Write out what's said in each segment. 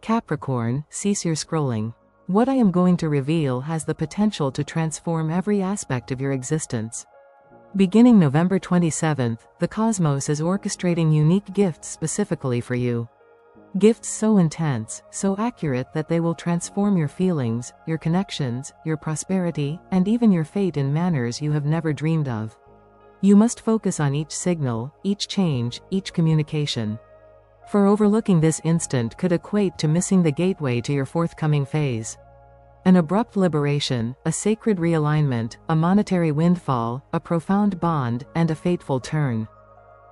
Capricorn, cease your scrolling. What I am going to reveal has the potential to transform every aspect of your existence. Beginning November 27th, the cosmos is orchestrating unique gifts specifically for you. Gifts so intense, so accurate that they will transform your feelings, your connections, your prosperity, and even your fate in manners you have never dreamed of. You must focus on each signal, each change, each communication. For overlooking this instant could equate to missing the gateway to your forthcoming phase. An abrupt liberation, a sacred realignment, a monetary windfall, a profound bond, and a fateful turn.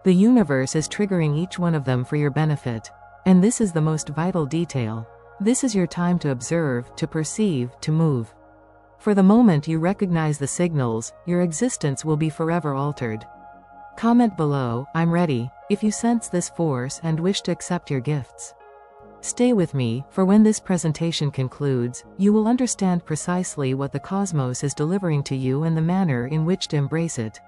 The universe is triggering each one of them for your benefit. And this is the most vital detail. This is your time to observe, to perceive, to move. For the moment you recognize the signals, your existence will be forever altered. Comment below, I'm ready, if you sense this force and wish to accept your gifts. Stay with me, for when this presentation concludes, you will understand precisely what the cosmos is delivering to you and the manner in which to embrace it.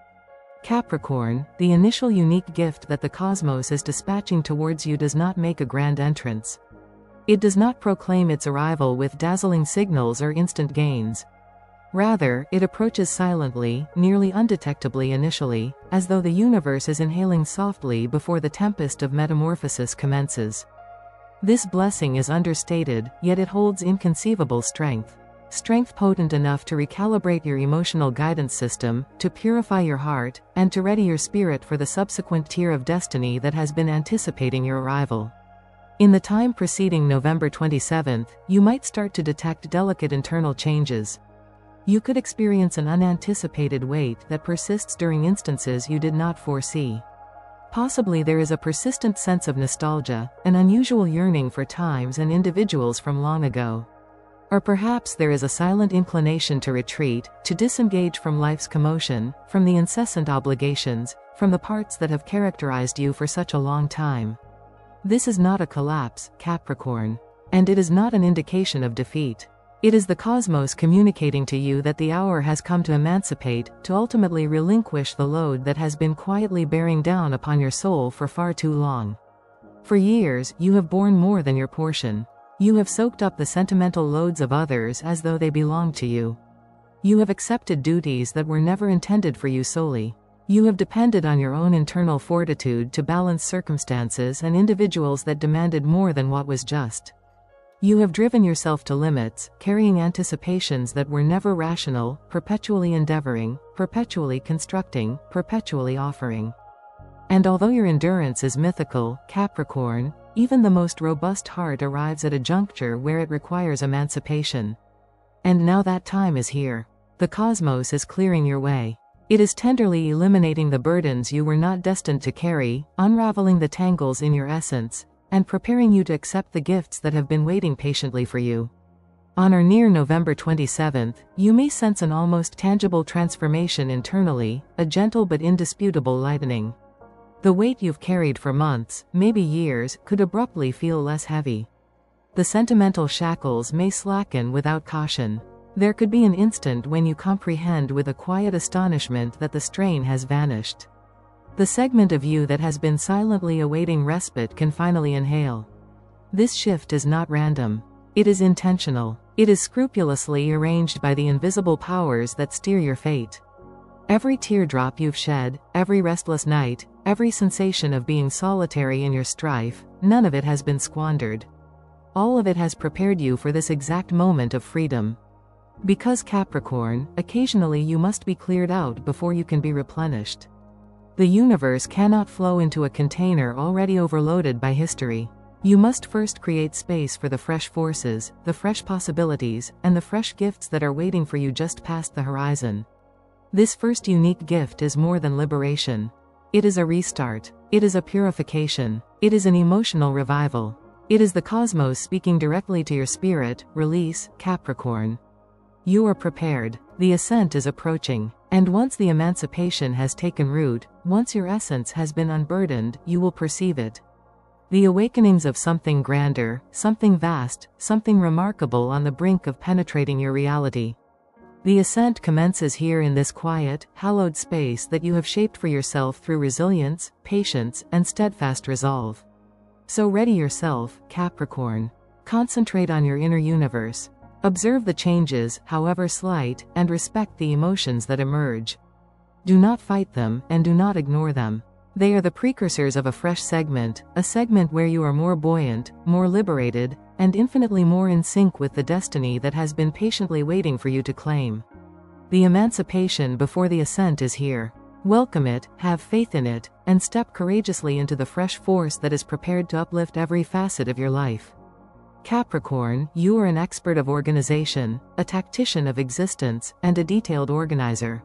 Capricorn, the initial unique gift that the cosmos is dispatching towards you does not make a grand entrance. It does not proclaim its arrival with dazzling signals or instant gains. Rather, it approaches silently, nearly undetectably initially, as though the universe is inhaling softly before the tempest of metamorphosis commences. This blessing is understated, yet it holds inconceivable strength. Strength potent enough to recalibrate your emotional guidance system, to purify your heart, and to ready your spirit for the subsequent tier of destiny that has been anticipating your arrival. In the time preceding November 27th, you might start to detect delicate internal changes. You could experience an unanticipated weight that persists during instances you did not foresee. Possibly there is a persistent sense of nostalgia, an unusual yearning for times and individuals from long ago. Or perhaps there is a silent inclination to retreat, to disengage from life's commotion, from the incessant obligations, from the parts that have characterized you for such a long time. This is not a collapse, Capricorn. And it is not an indication of defeat. It is the cosmos communicating to you that the hour has come to emancipate, to ultimately relinquish the load that has been quietly bearing down upon your soul for far too long. For years, you have borne more than your portion. You have soaked up the sentimental loads of others as though they belonged to you. You have accepted duties that were never intended for you solely. You have depended on your own internal fortitude to balance circumstances and individuals that demanded more than what was just. You have driven yourself to limits, carrying anticipations that were never rational, perpetually endeavoring, perpetually constructing, perpetually offering. And although your endurance is mythical, Capricorn, even the most robust heart arrives at a juncture where it requires emancipation. And now that time is here. The cosmos is clearing your way. It is tenderly eliminating the burdens you were not destined to carry, unraveling the tangles in your essence, and preparing you to accept the gifts that have been waiting patiently for you. On or near November 27th, you may sense an almost tangible transformation internally, a gentle but indisputable lightening. The weight you've carried for months, maybe years, could abruptly feel less heavy. The sentimental shackles may slacken without caution. There could be an instant when you comprehend with a quiet astonishment that the strain has vanished. The segment of you that has been silently awaiting respite can finally inhale. This shift is not random. It is intentional. It is scrupulously arranged by the invisible powers that steer your fate. Every teardrop you've shed, every restless night, every sensation of being solitary in your strife, none of it has been squandered. All of it has prepared you for this exact moment of freedom. Because Capricorn, occasionally you must be cleared out before you can be replenished. The universe cannot flow into a container already overloaded by history. You must first create space for the fresh forces, the fresh possibilities, and the fresh gifts that are waiting for you just past the horizon. This first unique gift is more than liberation. It is a restart. It is a purification. It is an emotional revival. It is the cosmos speaking directly to your spirit. Release, Capricorn. You are prepared. The ascent is approaching. And once the emancipation has taken root, once your essence has been unburdened, you will perceive it. The awakenings of something grander, something vast, something remarkable on the brink of penetrating your reality. The ascent commences here in this quiet, hallowed space that you have shaped for yourself through resilience, patience, and steadfast resolve. So ready yourself, Capricorn. Concentrate on your inner universe. Observe the changes, however slight, and respect the emotions that emerge. Do not fight them, and do not ignore them. They are the precursors of a fresh segment, a segment where you are more buoyant, more liberated, and infinitely more in sync with the destiny that has been patiently waiting for you to claim. The emancipation before the ascent is here. Welcome it, have faith in it, and step courageously into the fresh force that is prepared to uplift every facet of your life. Capricorn, you are an expert of organization, a tactician of existence, and a detailed organizer.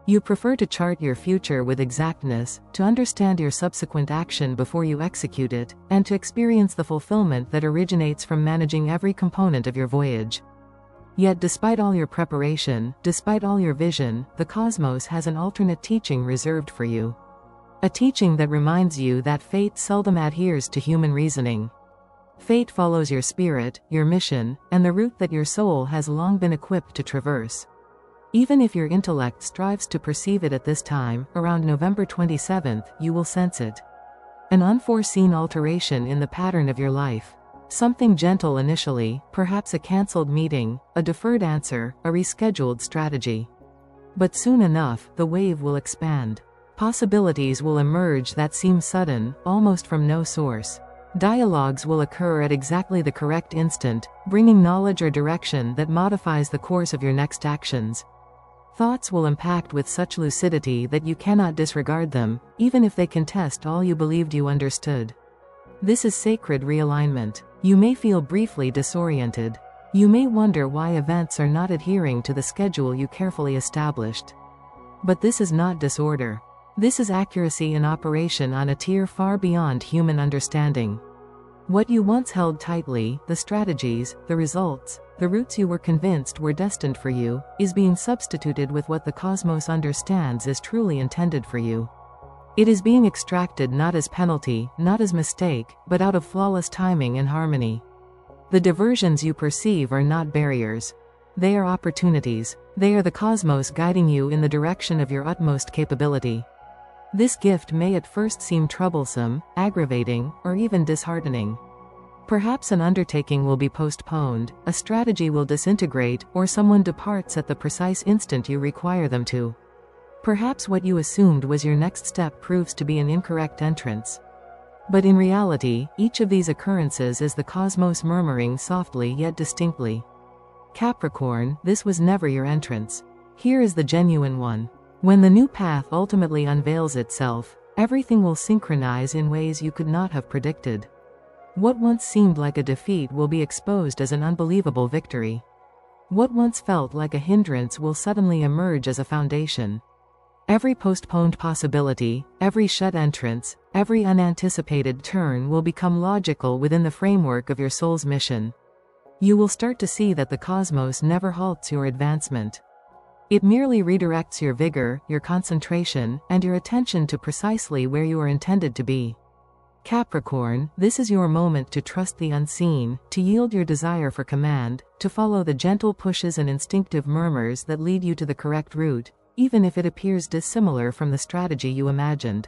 You prefer to chart your future with exactness, to understand your subsequent action before you execute it, and to experience the fulfillment that originates from managing every component of your voyage. Yet despite all your preparation, despite all your vision, the cosmos has an alternate teaching reserved for you. A teaching that reminds you that fate seldom adheres to human reasoning. Fate follows your spirit, your mission, and the route that your soul has long been equipped to traverse. Even if your intellect strives to perceive it at this time, around November 27th, you will sense it. An unforeseen alteration in the pattern of your life. Something gentle initially, perhaps a cancelled meeting, a deferred answer, a rescheduled strategy. But soon enough, the wave will expand. Possibilities will emerge that seem sudden, almost from no source. Dialogues will occur at exactly the correct instant, bringing knowledge or direction that modifies the course of your next actions. Thoughts will impact with such lucidity that you cannot disregard them, even if they contest all you believed you understood. This is sacred realignment. You may feel briefly disoriented. You may wonder why events are not adhering to the schedule you carefully established. But this is not disorder. This is accuracy in operation on a tier far beyond human understanding. What you once held tightly, the strategies, the results, the routes you were convinced were destined for you, is being substituted with what the cosmos understands is truly intended for you. It is being extracted not as penalty, not as mistake, but out of flawless timing and harmony. The diversions you perceive are not barriers. They are opportunities. They are the cosmos guiding you in the direction of your utmost capability. This gift may at first seem troublesome, aggravating, or even disheartening. Perhaps an undertaking will be postponed, a strategy will disintegrate, or someone departs at the precise instant you require them to. Perhaps what you assumed was your next step proves to be an incorrect entrance. But in reality, each of these occurrences is the cosmos murmuring softly yet distinctly. Capricorn, this was never your entrance. Here is the genuine one. When the new path ultimately unveils itself, everything will synchronize in ways you could not have predicted. What once seemed like a defeat will be exposed as an unbelievable victory. What once felt like a hindrance will suddenly emerge as a foundation. Every postponed possibility, every shut entrance, every unanticipated turn will become logical within the framework of your soul's mission. You will start to see that the cosmos never halts your advancement. It merely redirects your vigor, your concentration, and your attention to precisely where you are intended to be. Capricorn, this is your moment to trust the unseen, to yield your desire for command, to follow the gentle pushes and instinctive murmurs that lead you to the correct route, even if it appears dissimilar from the strategy you imagined.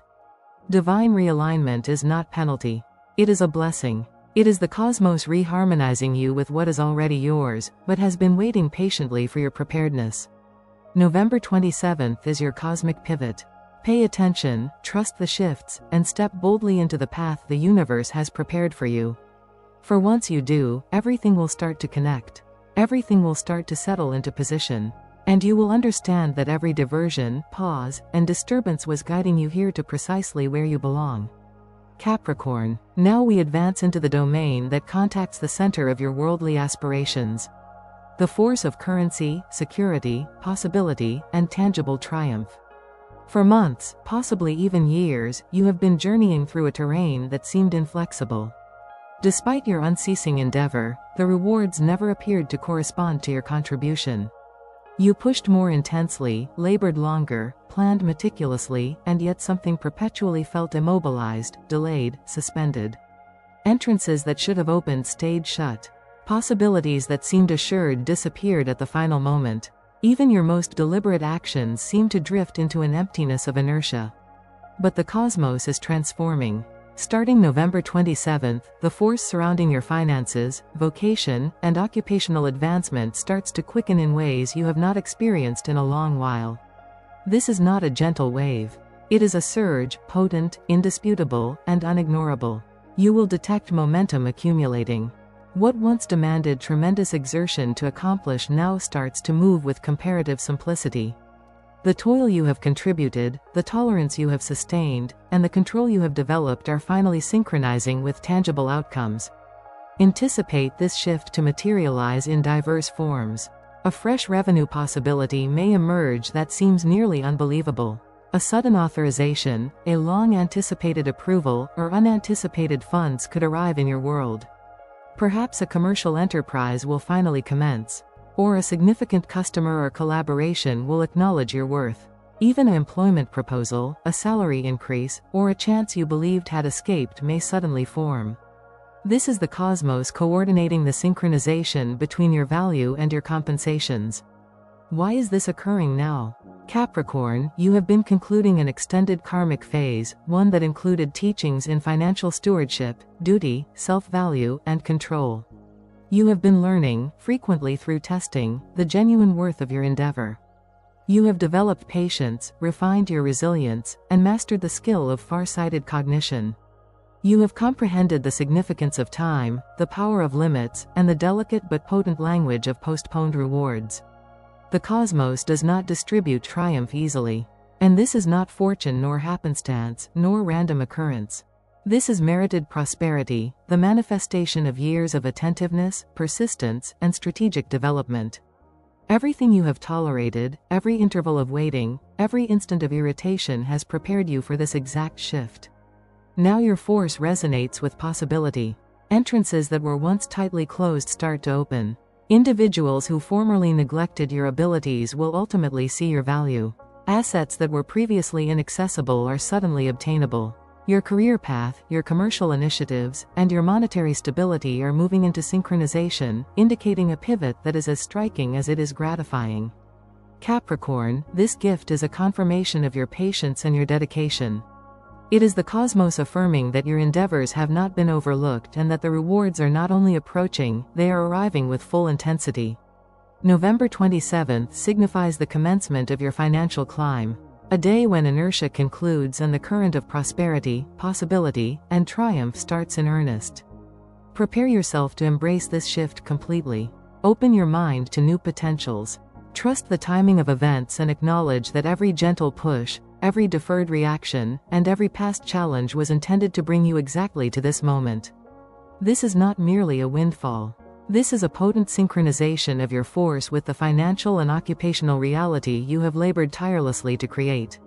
Divine realignment is not penalty. It is a blessing. It is the cosmos reharmonizing you with what is already yours, but has been waiting patiently for your preparedness. November 27th is your cosmic pivot. Pay attention, trust the shifts, and step boldly into the path the universe has prepared for you. For once you do, everything will start to connect. Everything will start to settle into position. And you will understand that every diversion, pause, and disturbance was guiding you here to precisely where you belong. Capricorn, now we advance into the domain that contacts the center of your worldly aspirations. The force of currency, security, possibility, and tangible triumph. For months, possibly even years, you have been journeying through a terrain that seemed inflexible. Despite your unceasing endeavor, the rewards never appeared to correspond to your contribution. You pushed more intensely, labored longer, planned meticulously, and yet something perpetually felt immobilized, delayed, suspended. Entrances that should have opened stayed shut. Possibilities that seemed assured disappeared at the final moment. Even your most deliberate actions seemed to drift into an emptiness of inertia. But the cosmos is transforming. Starting November 27th, the force surrounding your finances, vocation, and occupational advancement starts to quicken in ways you have not experienced in a long while. This is not a gentle wave. It is a surge, potent, indisputable, and unignorable. You will detect momentum accumulating. What once demanded tremendous exertion to accomplish now starts to move with comparative simplicity. The toil you have contributed, the tolerance you have sustained, and the control you have developed are finally synchronizing with tangible outcomes. Anticipate this shift to materialize in diverse forms. A fresh revenue possibility may emerge that seems nearly unbelievable. A sudden authorization, a long-anticipated approval, or unanticipated funds could arrive in your world. Perhaps a commercial enterprise will finally commence. Or a significant customer or collaboration will acknowledge your worth. Even an employment proposal, a salary increase, or a chance you believed had escaped may suddenly form. This is the cosmos coordinating the synchronization between your value and your compensations. Why is this occurring now? Capricorn, you have been concluding an extended karmic phase, one that included teachings in financial stewardship, duty, self-value, and control. You have been learning, frequently through testing, the genuine worth of your endeavor. You have developed patience, refined your resilience, and mastered the skill of far-sighted cognition. You have comprehended the significance of time, the power of limits, and the delicate but potent language of postponed rewards. The cosmos does not distribute triumph easily. And this is not fortune nor happenstance, nor random occurrence. This is merited prosperity, the manifestation of years of attentiveness, persistence, and strategic development. Everything you have tolerated, every interval of waiting, every instant of irritation has prepared you for this exact shift. Now your force resonates with possibility. Entrances that were once tightly closed start to open. Individuals who formerly neglected your abilities will ultimately see your value. Assets that were previously inaccessible are suddenly obtainable. Your career path, your commercial initiatives, and your monetary stability are moving into synchronization, indicating a pivot that is as striking as it is gratifying. Capricorn, this gift is a confirmation of your patience and your dedication. It is the cosmos affirming that your endeavors have not been overlooked and that the rewards are not only approaching, they are arriving with full intensity. November 27th signifies the commencement of your financial climb. A day when inertia concludes and the current of prosperity, possibility, and triumph starts in earnest. Prepare yourself to embrace this shift completely. Open your mind to new potentials. Trust the timing of events and acknowledge that every gentle push, every deferred reaction, and every past challenge was intended to bring you exactly to this moment. This is not merely a windfall. This is a potent synchronization of your force with the financial and occupational reality you have labored tirelessly to create.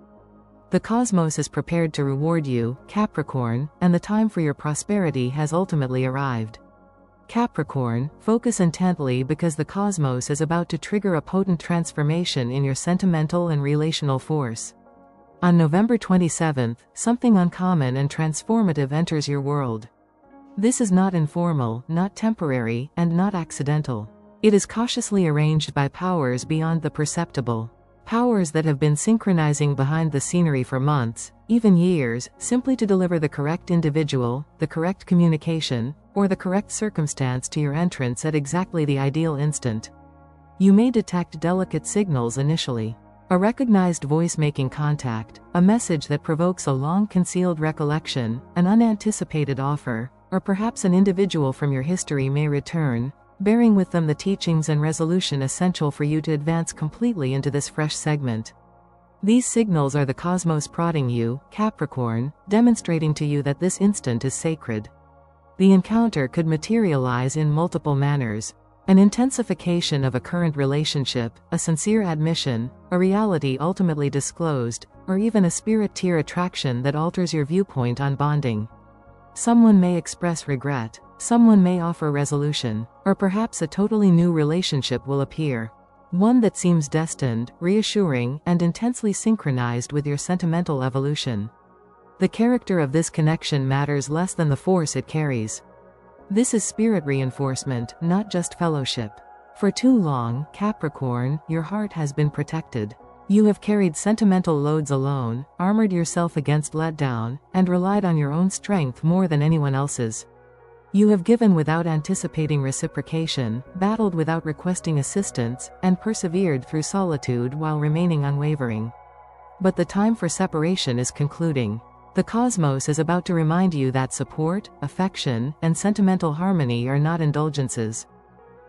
The cosmos is prepared to reward you, Capricorn, and the time for your prosperity has ultimately arrived. Capricorn, focus intently because the cosmos is about to trigger a potent transformation in your sentimental and relational force. On November 27th, something uncommon and transformative enters your world. This is not informal, not temporary, and not accidental. It is cautiously arranged by powers beyond the perceptible. Powers that have been synchronizing behind the scenery for months, even years, simply to deliver the correct individual, the correct communication, or the correct circumstance to your entrance at exactly the ideal instant. You may detect delicate signals initially. A recognized voice making contact, a message that provokes a long-concealed recollection, an unanticipated offer, or perhaps an individual from your history may return, bearing with them the teachings and resolution essential for you to advance completely into this fresh segment. These signals are the cosmos prodding you, Capricorn, demonstrating to you that this instant is sacred. The encounter could materialize in multiple manners. An intensification of a current relationship, a sincere admission, a reality ultimately disclosed, or even a spirit-tier attraction that alters your viewpoint on bonding. Someone may express regret, someone may offer resolution, or perhaps a totally new relationship will appear. One that seems destined, reassuring, and intensely synchronized with your sentimental evolution. The character of this connection matters less than the force it carries. This is spirit reinforcement, not just fellowship. For too long, Capricorn, your heart has been protected. You have carried sentimental loads alone, armored yourself against letdown, and relied on your own strength more than anyone else's. You have given without anticipating reciprocation, battled without requesting assistance, and persevered through solitude while remaining unwavering. But the time for separation is concluding. The cosmos is about to remind you that support, affection, and sentimental harmony are not indulgences.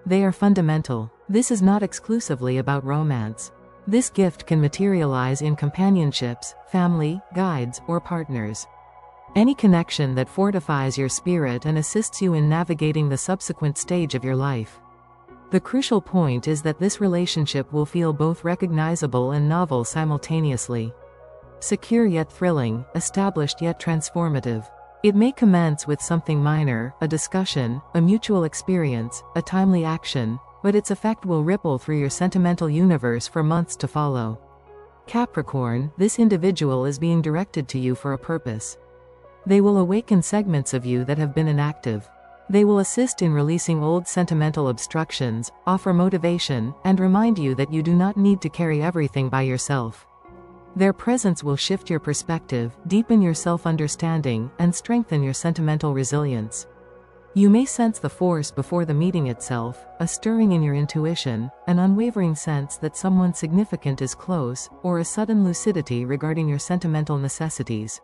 They are fundamental. This is not exclusively about romance. This gift can materialize in companionships, family, guides, or partners. Any connection that fortifies your spirit and assists you in navigating the subsequent stage of your life. The crucial point is that this relationship will feel both recognizable and novel simultaneously. Secure yet thrilling, established yet transformative. It may commence with something minor, a discussion, a mutual experience, a timely action, but its effect will ripple through your sentimental universe for months to follow. Capricorn, this individual is being directed to you for a purpose. They will awaken segments of you that have been inactive. They will assist in releasing old sentimental obstructions, offer motivation, and remind you that you do not need to carry everything by yourself. Their presence will shift your perspective, deepen your self-understanding, and strengthen your sentimental resilience. You may sense the force before the meeting itself, a stirring in your intuition, an unwavering sense that someone significant is close, or a sudden lucidity regarding your sentimental necessities.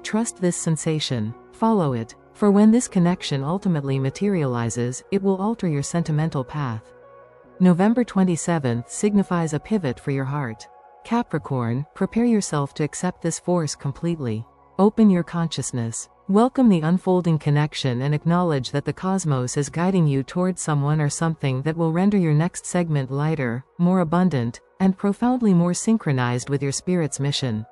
Trust this sensation. Follow it, for when this connection ultimately materializes, it will alter your sentimental path. November 27th signifies a pivot for your heart. Capricorn, prepare yourself to accept this force completely. Open your consciousness. Welcome the unfolding connection and acknowledge that the cosmos is guiding you towards someone or something that will render your next segment lighter, more abundant, and profoundly more synchronized with your spirit's mission.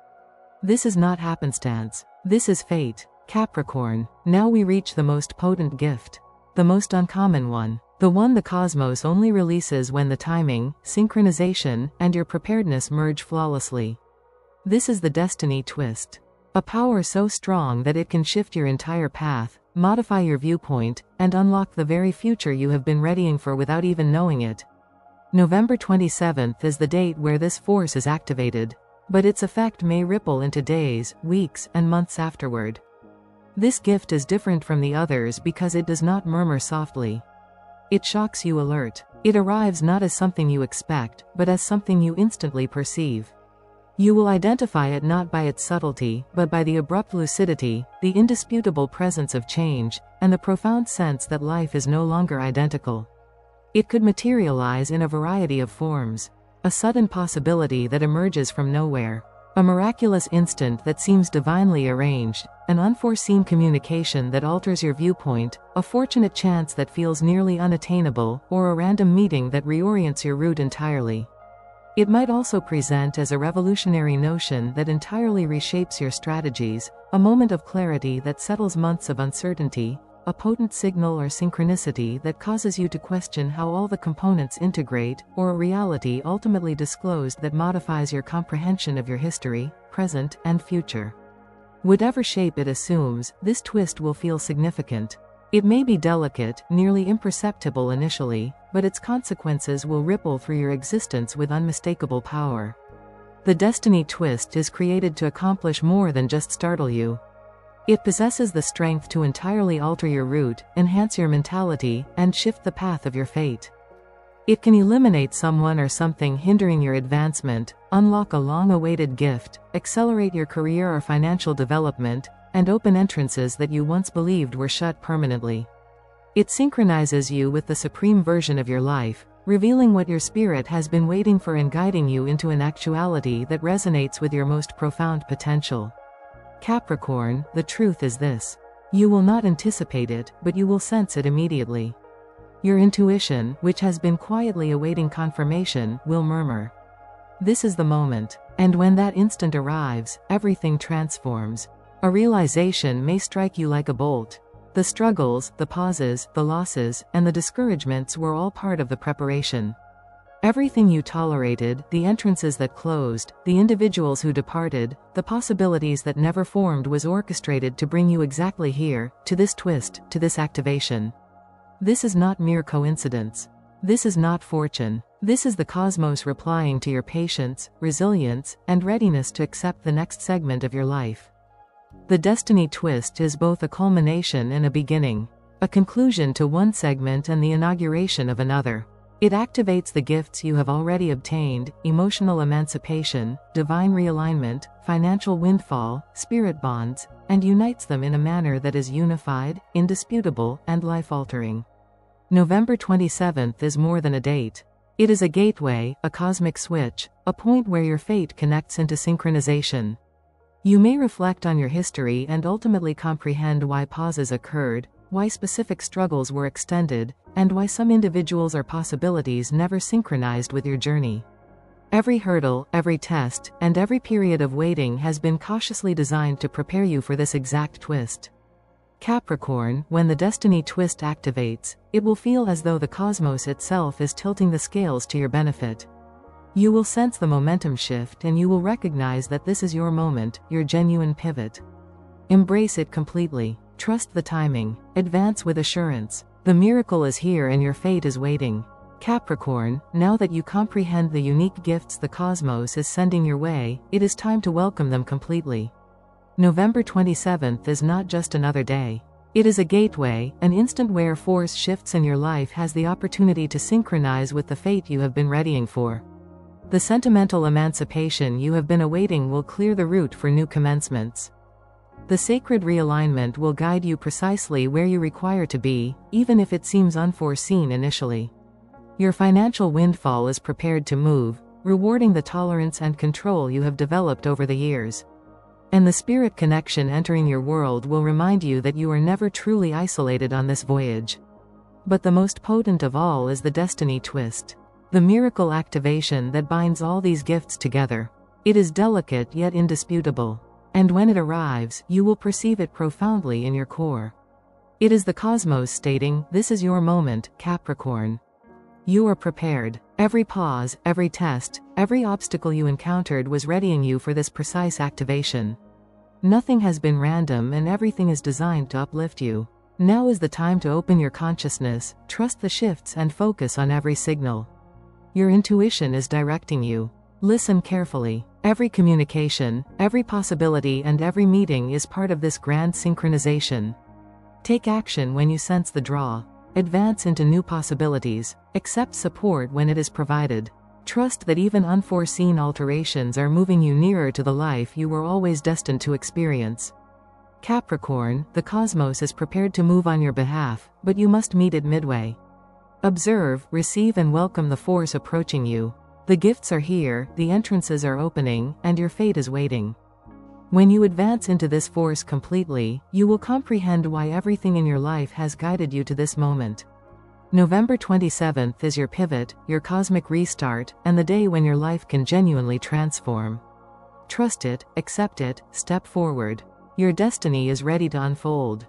This is not happenstance. This is fate. Capricorn, now we reach the most potent gift. The most uncommon one. The one the cosmos only releases when the timing, synchronization, and your preparedness merge flawlessly. This is the destiny twist. A power so strong that it can shift your entire path, modify your viewpoint, and unlock the very future you have been readying for without even knowing it. November 27th is the date where this force is activated, but its effect may ripple into days, weeks, and months afterward. This gift is different from the others because it does not murmur softly. It shocks you alert. It arrives not as something you expect, but as something you instantly perceive. You will identify it not by its subtlety, but by the abrupt lucidity, the indisputable presence of change, and the profound sense that life is no longer identical. It could materialize in a variety of forms. A sudden possibility that emerges from nowhere. A miraculous instant that seems divinely arranged. An unforeseen communication that alters your viewpoint. A fortunate chance that feels nearly unattainable, or a random meeting that reorients your route entirely. It might also present as a revolutionary notion that entirely reshapes your strategies, a moment of clarity that settles months of uncertainty, a potent signal or synchronicity that causes you to question how all the components integrate, or a reality ultimately disclosed that modifies your comprehension of your history, present, and future. Whatever shape it assumes, this twist will feel significant. It may be delicate, nearly imperceptible initially, but its consequences will ripple through your existence with unmistakable power. The destiny twist is created to accomplish more than just startle you. It possesses the strength to entirely alter your route, enhance your mentality, and shift the path of your fate. It can eliminate someone or something hindering your advancement, unlock a long-awaited gift, accelerate your career or financial development, and open entrances that you once believed were shut permanently. It synchronizes you with the supreme version of your life, revealing what your spirit has been waiting for and guiding you into an actuality that resonates with your most profound potential. Capricorn, the truth is this. You will not anticipate it, but you will sense it immediately. Your intuition, which has been quietly awaiting confirmation, will murmur. This is the moment. And when that instant arrives, everything transforms. A realization may strike you like a bolt. The struggles, the pauses, the losses, and the discouragements were all part of the preparation. Everything you tolerated, the entrances that closed, the individuals who departed, the possibilities that never formed was orchestrated to bring you exactly here, to this twist, to this activation. This is not mere coincidence. This is not fortune. This is the cosmos replying to your patience, resilience, and readiness to accept the next segment of your life. The destiny twist is both a culmination and a beginning, a conclusion to one segment and the inauguration of another. It activates the gifts you have already obtained: emotional emancipation, divine realignment, financial windfall, spirit bonds, and unites them in a manner that is unified, indisputable, and life-altering. November 27th is more than a date. It is a gateway, a cosmic switch, a point where your fate connects into synchronization. You may reflect on your history and ultimately comprehend why pauses occurred, why specific struggles were extended, and why some individuals or possibilities never synchronized with your journey. Every hurdle, every test, and every period of waiting has been cautiously designed to prepare you for this exact twist. Capricorn, when the destiny twist activates, it will feel as though the cosmos itself is tilting the scales to your benefit. You will sense the momentum shift and you will recognize that this is your moment, your genuine pivot. Embrace it completely. Trust the timing. Advance with assurance. The miracle is here and your fate is waiting. Capricorn, now that you comprehend the unique gifts the cosmos is sending your way, it is time to welcome them completely. November 27th is not just another day. It is a gateway, an instant where force shifts and your life has the opportunity to synchronize with the fate you have been readying for. The sentimental emancipation you have been awaiting will clear the route for new commencements. The sacred realignment will guide you precisely where you require to be, even if it seems unforeseen initially. Your financial windfall is prepared to move, rewarding the tolerance and control you have developed over the years. And the spirit connection entering your world will remind you that you are never truly isolated on this voyage. But the most potent of all is the destiny twist. The miracle activation that binds all these gifts together. It is delicate yet indisputable. And when it arrives, you will perceive it profoundly in your core. It is the cosmos stating, "This is your moment, Capricorn." You are prepared. Every pause, every test, every obstacle you encountered was readying you for this precise activation. Nothing has been random and everything is designed to uplift you. Now is the time to open your consciousness, trust the shifts and focus on every signal. Your intuition is directing you. Listen carefully. Every communication, every possibility and every meeting is part of this grand synchronization. Take action when you sense the draw. Advance into new possibilities. Accept support when it is provided. Trust that even unforeseen alterations are moving you nearer to the life you were always destined to experience. Capricorn, the cosmos is prepared to move on your behalf, but you must meet it midway. Observe, receive and welcome the force approaching you. The gifts are here, the entrances are opening, and your fate is waiting. When you advance into this force completely, you will comprehend why everything in your life has guided you to this moment. November 27th is your pivot, your cosmic restart, and the day when your life can genuinely transform. Trust it, accept it, step forward. Your destiny is ready to unfold.